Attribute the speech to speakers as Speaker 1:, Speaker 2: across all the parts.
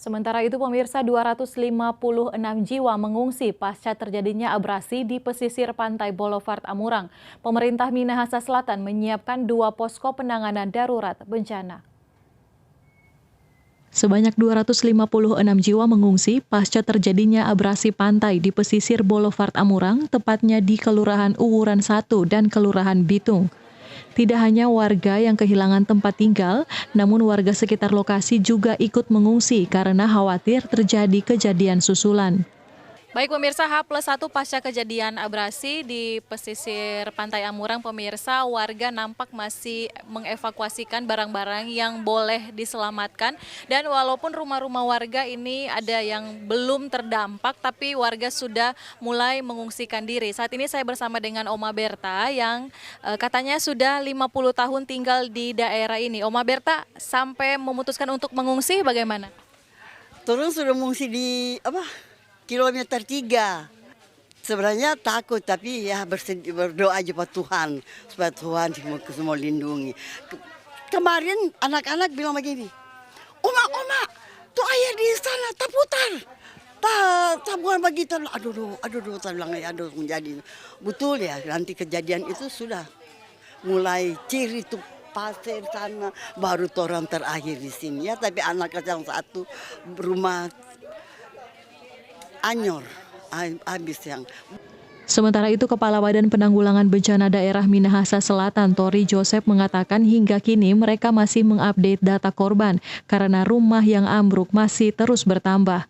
Speaker 1: Sementara itu pemirsa 256 jiwa mengungsi pasca terjadinya abrasi di pesisir pantai Boulevard Amurang. Pemerintah Minahasa Selatan menyiapkan 2 posko penanganan darurat bencana. Sebanyak 256 jiwa mengungsi pasca terjadinya abrasi pantai di pesisir Boulevard Amurang, tepatnya di Kelurahan Uwuran 1 dan Kelurahan Bitung. Tidak hanya warga yang kehilangan tempat tinggal, namun warga sekitar lokasi juga ikut mengungsi karena khawatir terjadi kejadian susulan. Baik pemirsa, H+1 pasca kejadian abrasi di pesisir pantai Amurang, pemirsa, warga nampak masih mengevakuasikan barang-barang yang boleh diselamatkan. Dan walaupun rumah-rumah warga ini ada yang belum terdampak, tapi warga sudah mulai mengungsikan diri. Saat ini saya bersama dengan Oma Berta yang katanya sudah 50 tahun tinggal di daerah ini. Oma Berta, sampai memutuskan untuk mengungsi bagaimana?
Speaker 2: Turun sudah mengungsi di kilometer 3. Sebenarnya takut, tapi ya berdoa aja pada Tuhan supaya Tuhan semua lindungi. Kemarin anak-anak bilang begini, Oma, tuh air di sana terputar. Tabuan begitu, aduh, saya bilang aduh menjadi betul ya. Nanti kejadian itu sudah mulai ciri tuh pasir sana, baru orang terakhir di sini ya. Tapi anak yang satu rumah anyor, habis yang.
Speaker 1: Sementara itu, Kepala Badan Penanggulangan Bencana Daerah Minahasa Selatan, Tori Joseph, mengatakan hingga kini mereka masih mengupdate data korban karena rumah yang ambruk masih terus bertambah.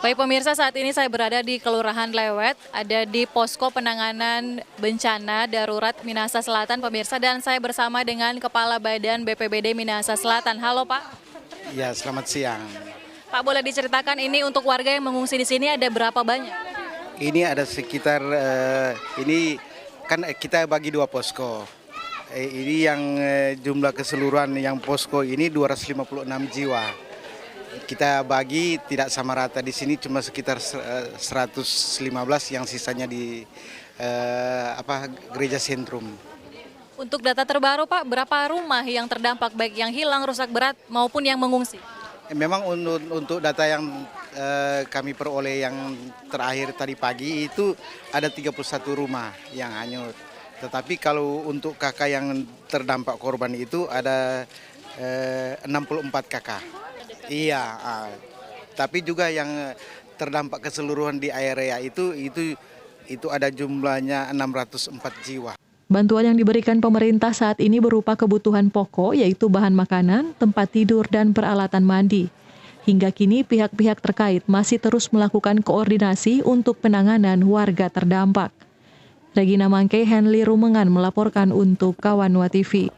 Speaker 1: Baik pemirsa, saat ini saya berada di Kelurahan Lewet, ada di Posko Penanganan Bencana Darurat Minahasa Selatan, pemirsa, dan saya bersama dengan Kepala Badan BPBD Minahasa Selatan. Halo Pak.
Speaker 3: Ya, selamat siang.
Speaker 1: Pak, boleh diceritakan ini untuk warga yang mengungsi di sini ada berapa banyak?
Speaker 3: Ini ada sekitar, ini kan kita bagi 2 posko. Ini yang jumlah keseluruhan yang posko ini 256 jiwa. Kita bagi tidak sama rata, di sini cuma sekitar 115 yang sisanya di gereja sentrum.
Speaker 1: Untuk data terbaru Pak, berapa rumah yang terdampak baik yang hilang, rusak berat maupun yang mengungsi?
Speaker 3: Memang untuk data yang kami peroleh yang terakhir tadi pagi itu ada 31 rumah yang hanyut. Tetapi kalau untuk kakak yang terdampak korban itu ada 64 kakak. Iya, tapi juga yang terdampak keseluruhan di area itu ada jumlahnya 604 jiwa.
Speaker 1: Bantuan yang diberikan pemerintah saat ini berupa kebutuhan pokok, yaitu bahan makanan, tempat tidur, dan peralatan mandi. Hingga kini pihak-pihak terkait masih terus melakukan koordinasi untuk penanganan warga terdampak. Regina Mangke, Henly Rumengan melaporkan untuk Kawanwa TV.